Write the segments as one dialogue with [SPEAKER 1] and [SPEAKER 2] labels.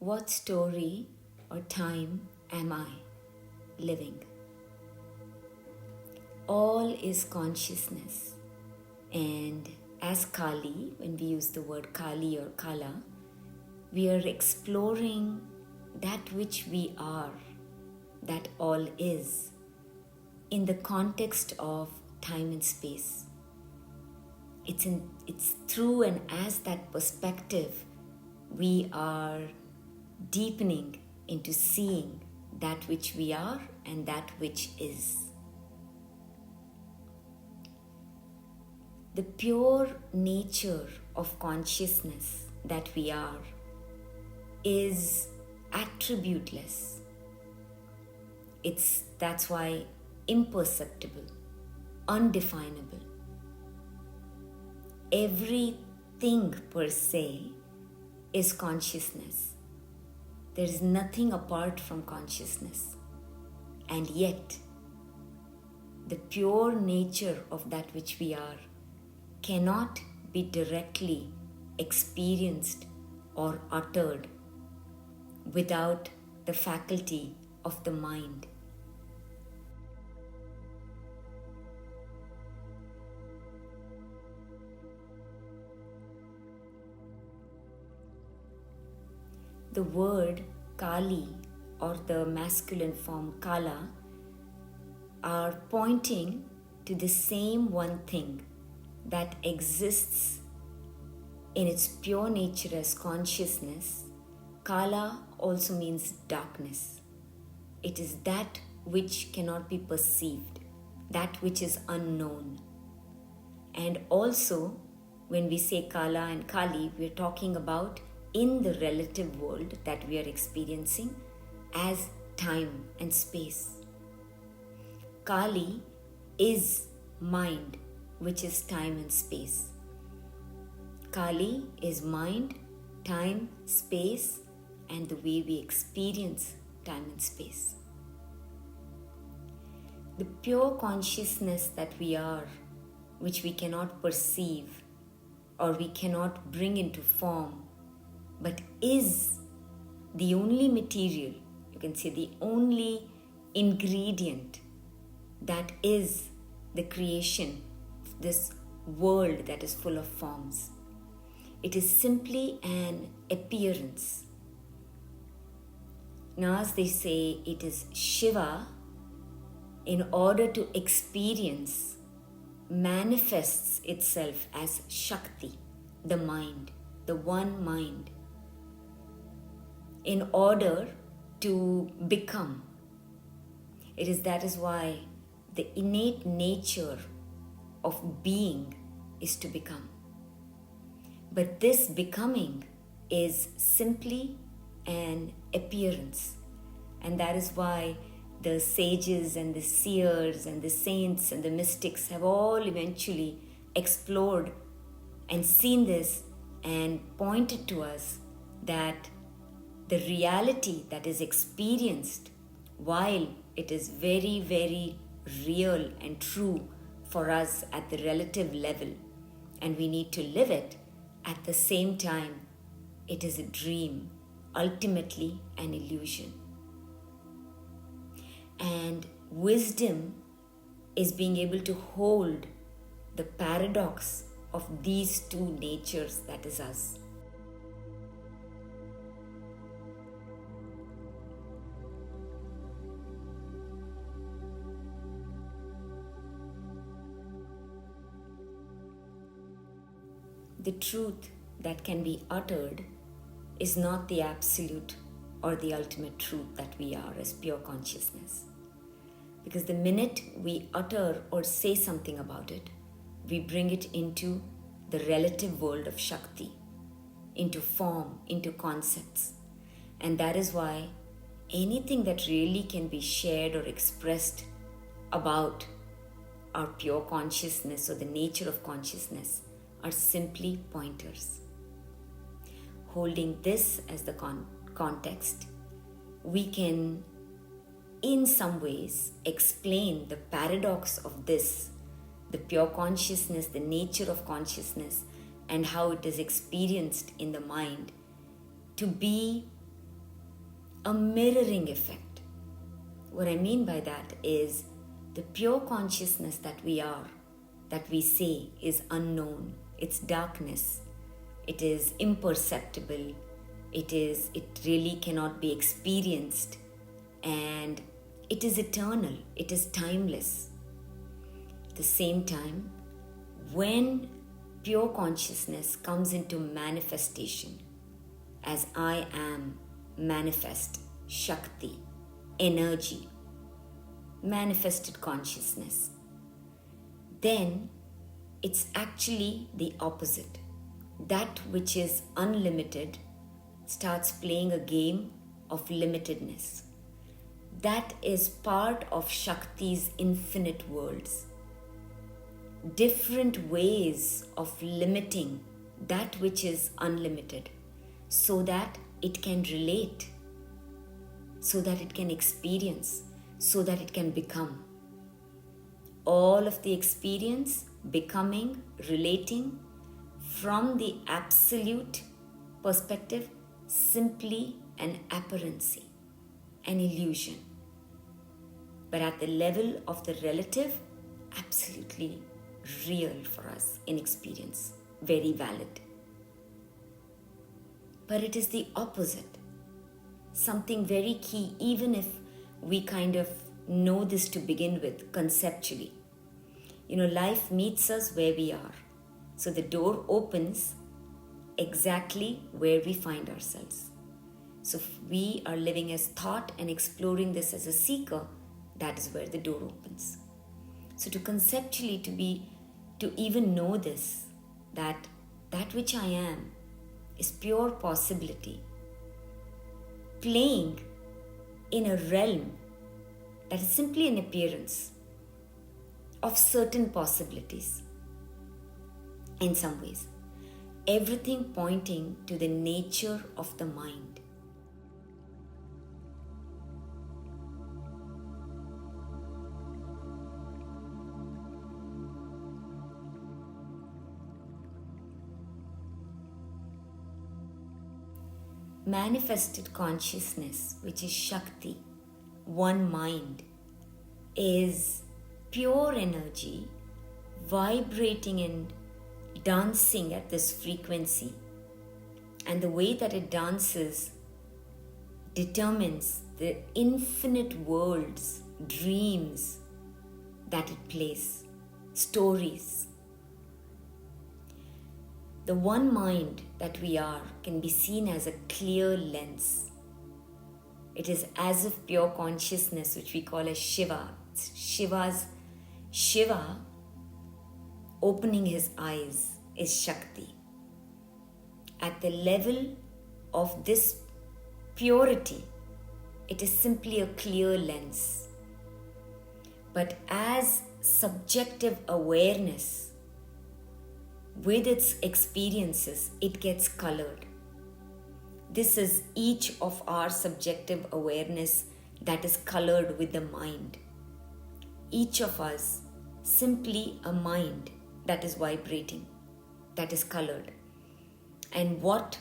[SPEAKER 1] What story or time am I living? All is consciousness. And as Kali, when we use the word Kali or Kala, we are exploring that which we are, that all is, in the context of time and space. It's through and as that perspective we are deepening into seeing that which we are and that which is. The pure nature of consciousness that we are is attributeless. That's why imperceptible, undefinable. Everything per se is consciousness. There is nothing apart from consciousness. And yet, the pure nature of that which we are cannot be directly experienced or uttered without the faculty of the mind. The word Kali or the masculine form Kala are pointing to the same one thing that exists in its pure nature as consciousness. Kala also means darkness. It is that which cannot be perceived, that which is unknown. And also, when we say Kala and Kali, we are talking about in the relative world that we are experiencing as time and space. Kali is mind, which is time and space. Kali is mind, time, space, and the way we experience time and space. The pure consciousness that we are, which we cannot perceive or we cannot bring into form, but is the only material, you can say the only ingredient that is the creation of this world that is full of forms. It is simply an appearance. Now, as they say, it is Shiva, in order to experience, manifests itself as Shakti, the mind, the one mind, in order to become. That is why the innate nature of being is to become. But this becoming is simply an appearance. And that is why the sages and the seers and the saints and the mystics have all eventually explored and seen this and pointed to us that the reality that is experienced, while it is very, very real and true for us at the relative level, and we need to live it, at the same time, it is a dream, ultimately an illusion. And wisdom is being able to hold the paradox of these two natures, that is us. The truth that can be uttered is not the absolute or the ultimate truth that we are as pure consciousness. Because the minute we utter or say something about it, we bring it into the relative world of Shakti, into form, into concepts. And that is why anything that really can be shared or expressed about our pure consciousness or the nature of consciousness are simply pointers. Holding this as the context, we can in some ways explain the paradox of this, the pure consciousness, the nature of consciousness, and how it is experienced in the mind to be a mirroring effect. What I mean by that is the pure consciousness that we are, that we say is unknown, it's darkness, it is imperceptible, it really cannot be experienced, and it is eternal, it is timeless. At the same time, when pure consciousness comes into manifestation as I am, manifest, Shakti, energy, manifested consciousness, then it's actually the opposite. That which is unlimited starts playing a game of limitedness. That is part of Shakti's infinite worlds. Different ways of limiting that which is unlimited so that it can relate, so that it can experience, so that it can become. All of the experience, becoming, relating from the absolute perspective, simply an apparency, an illusion. But at the level of the relative, absolutely real for us in experience, very valid. But it is the opposite. Something very key, even if we kind of know this to begin with conceptually. Life meets us where we are. So the door opens exactly where we find ourselves. So if we are living as thought and exploring this as a seeker, that is where the door opens. So to conceptually, to even know this, that which I am is pure possibility, playing in a realm that is simply an appearance of certain possibilities. In some ways, everything pointing to the nature of the mind. Manifested consciousness, which is Shakti, one mind, is pure energy vibrating and dancing at this frequency. And the way that it dances determines the infinite worlds, dreams that it plays, stories. The one mind that we are can be seen as a clear lens. It is as if pure consciousness, which we call as Shiva, Shiva opening his eyes is Shakti. At the level of this purity, it is simply a clear lens. But as subjective awareness, with its experiences, it gets colored. This is each of our subjective awareness that is colored with the mind. Each of us simply a mind that is vibrating, that is colored. And what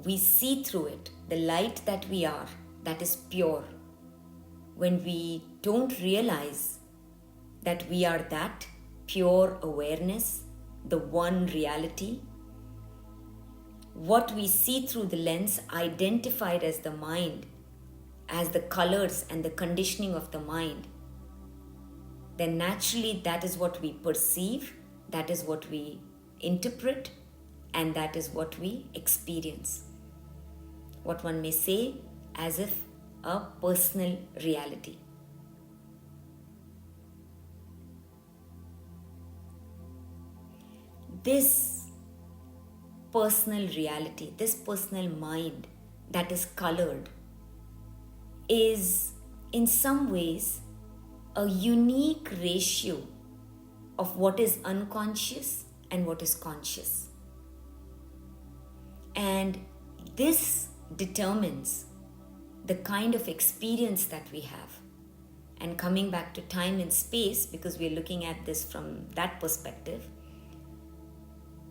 [SPEAKER 1] we see through it, the light that we are, that is pure. When we don't realize that we are that pure awareness, the one reality, what we see through the lens identified as the mind, as the colors and the conditioning of the mind, then naturally that is what we perceive, that is what we interpret, and that is what we experience. What one may say as if a personal reality. This personal reality, this personal mind that is colored, is in some ways a unique ratio of what is unconscious and what is conscious. And this determines the kind of experience that we have. And coming back to time and space, because we are looking at this from that perspective,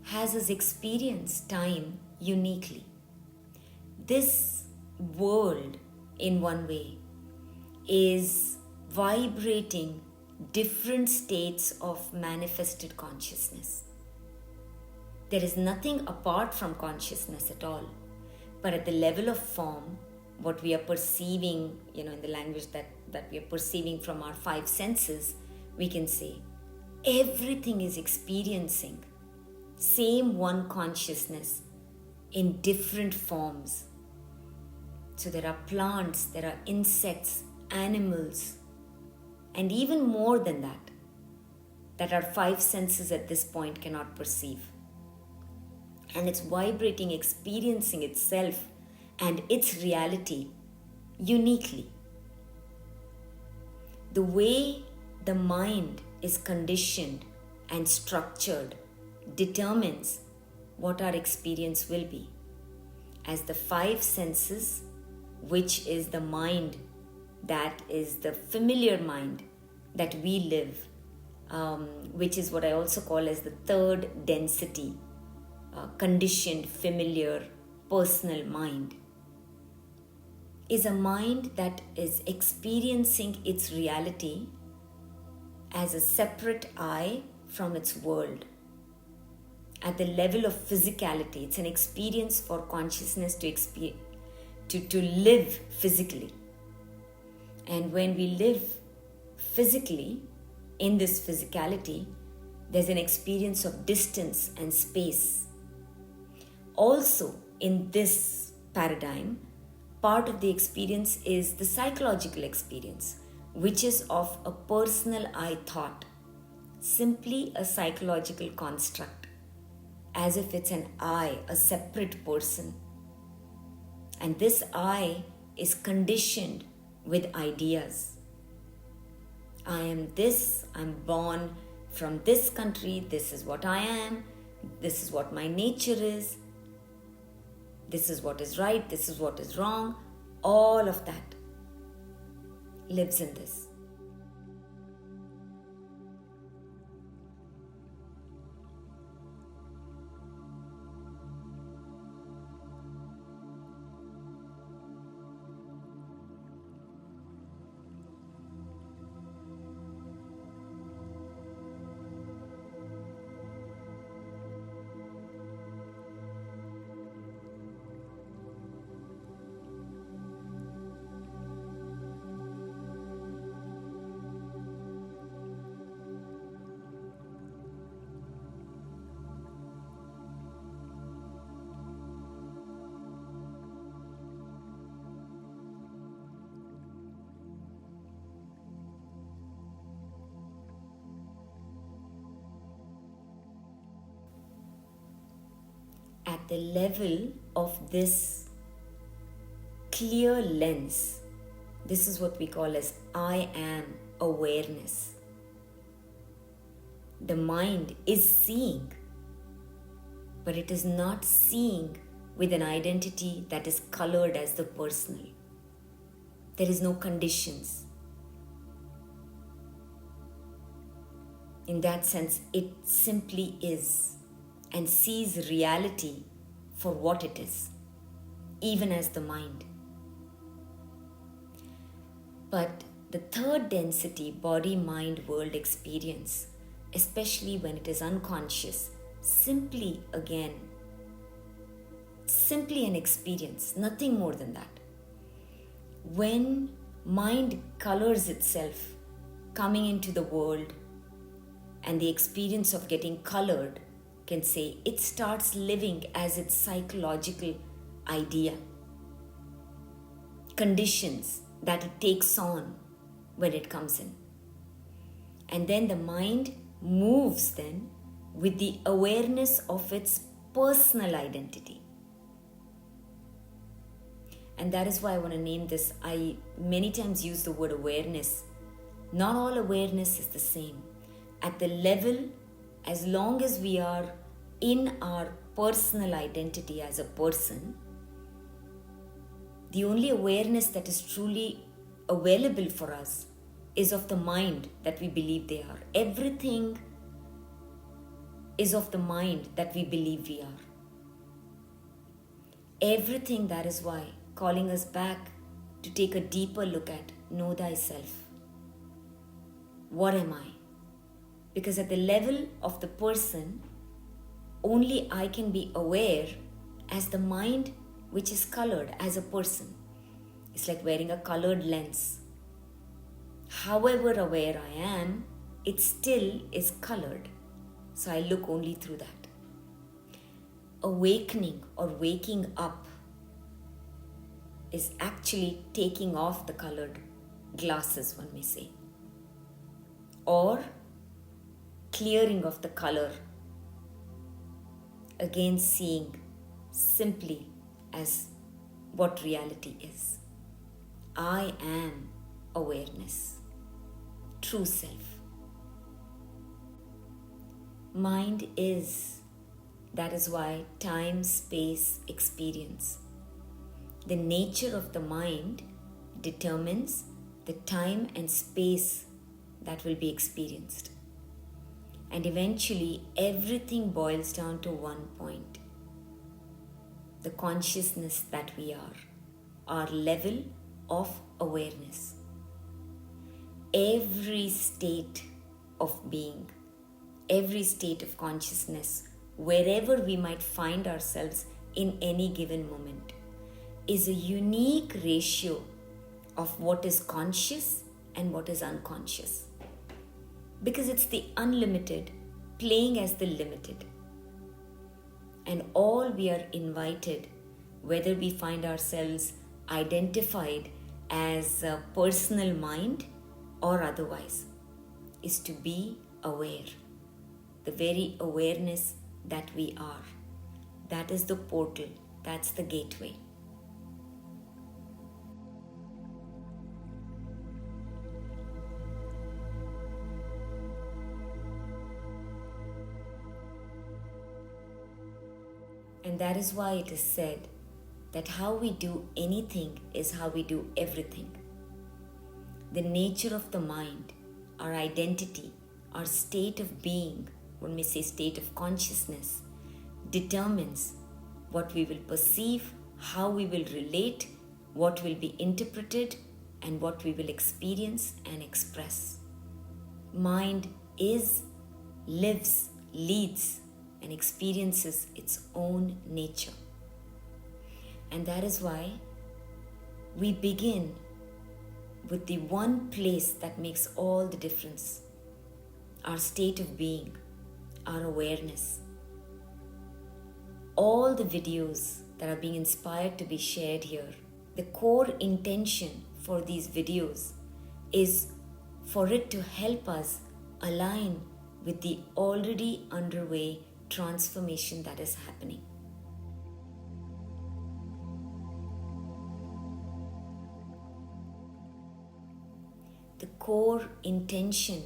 [SPEAKER 1] has us experience time uniquely. This world in one way, is vibrating different states of manifested consciousness. There is nothing apart from consciousness at all. But at the level of form, what we are perceiving, in the language that we are perceiving from our five senses, we can say everything is experiencing same one consciousness in different forms. So there are plants, there are insects, animals, and even more than that our five senses at this point cannot perceive. And it's vibrating, experiencing itself and its reality uniquely. The way the mind is conditioned and structured determines what our experience will be. As the five senses, which is the mind, that is the familiar mind that we live, which is what I also call as the third density, conditioned, familiar, personal mind, is a mind that is experiencing its reality as a separate I from its world. At the level of physicality, it's an experience for consciousness to live physically. And when we live physically, in this physicality, there's an experience of distance and space. Also, in this paradigm, part of the experience is the psychological experience, which is of a personal I thought, simply a psychological construct, as if it's an I, a separate person. And this I is conditioned with ideas. I am this, I'm born from this country, this is what I am, this is what my nature is, this is what is right, this is what is wrong. All of that lives in this. At the level of this clear lens, this is what we call as I am awareness. The mind is seeing, but it is not seeing with an identity that is colored as the personal. There is no conditions. In that sense, it simply is, and sees reality for what it is, even as the mind. But the third density, body, mind, world experience, especially when it is unconscious, simply an experience, nothing more than that. When mind colors itself coming into the world, and the experience of getting colored, can say it starts living as its psychological idea, conditions that it takes on when it comes in. And then the mind moves then with the awareness of its personal identity. And that is why I want to name this. I many times use the word awareness. Not all awareness is the same. At the level, as long as we are in our personal identity as a person, the only awareness that is truly available for us is of the mind that we believe they are. Everything is of the mind that we believe we are. Everything, that is why, calling us back to take a deeper look at know thyself. What am I? Because at the level of the person, only I can be aware as the mind which is colored as a person. It's like wearing a colored lens. However aware I am, it still is colored. So I look only through that. Awakening or waking up is actually taking off the colored glasses, one may say, or clearing of the color, again seeing simply as what reality is. I am awareness, true self. Mind is, that is why time, space, experience. The nature of the mind determines the time and space that will be experienced. And eventually, everything boils down to one point. The consciousness that we are, our level of awareness. Every state of being, every state of consciousness, wherever we might find ourselves in any given moment, is a unique ratio of what is conscious and what is unconscious. Because it's the unlimited playing as the limited. And all we are invited, whether we find ourselves identified as a personal mind or otherwise, is to be aware. The very awareness that we are. That is the portal. That's the gateway. And that is why it is said that how we do anything is how we do everything. The nature of the mind, our identity, our state of being, when we say state of consciousness, determines what we will perceive, how we will relate, what will be interpreted, and what we will experience and express. Mind is, lives, leads, and experiences its own nature. And that is why we begin with the one place that makes all the difference. Our state of being, our awareness. All the videos that are being inspired to be shared here, the core intention for these videos is for it to help us align with the already underway transformation that is happening. The core intention,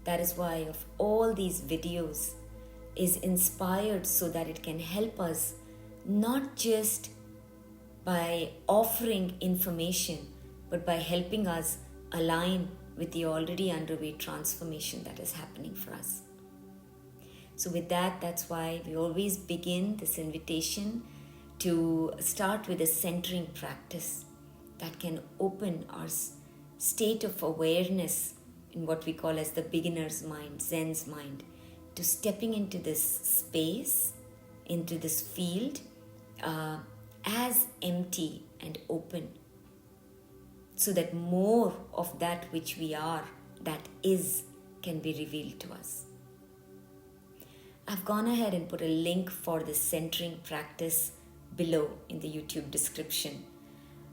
[SPEAKER 1] that is why of all these videos, is inspired so that it can help us not just by offering information, but by helping us align with the already underway transformation that is happening for us. So with that, that's why we always begin this invitation to start with a centering practice that can open our state of awareness in what we call as the beginner's mind, Zen's mind, to stepping into this space, into this field as empty and open, so that more of that which we are, that is, can be revealed to us. I've gone ahead and put a link for this centering practice below in the YouTube description.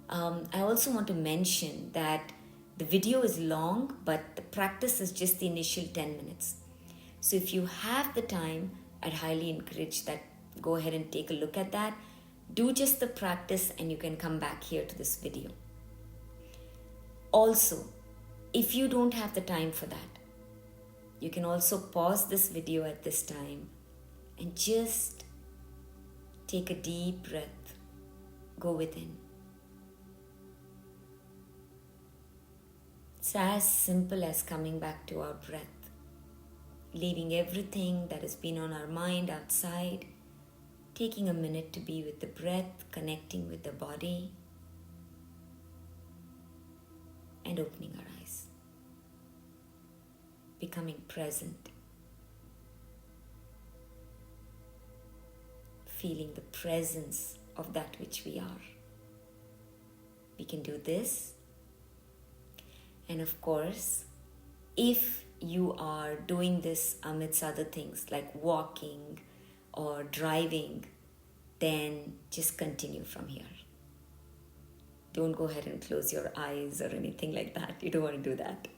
[SPEAKER 1] I also want to mention that the video is long, but the practice is just the initial 10 minutes. So if you have the time, I'd highly encourage that go ahead and take a look at that. Do just the practice and you can come back here to this video. Also, if you don't have the time for that, you can also pause this video at this time and just take a deep breath. Go within. It's as simple as coming back to our breath, leaving everything that has been on our mind outside, taking a minute to be with the breath, connecting with the body. and opening our eyes. Becoming present. Feeling the presence of that which we are. We can do this. And of course, if you are doing this amidst other things like walking or driving, then just continue from here. Don't go ahead and close your eyes or anything like that. You don't want to do that.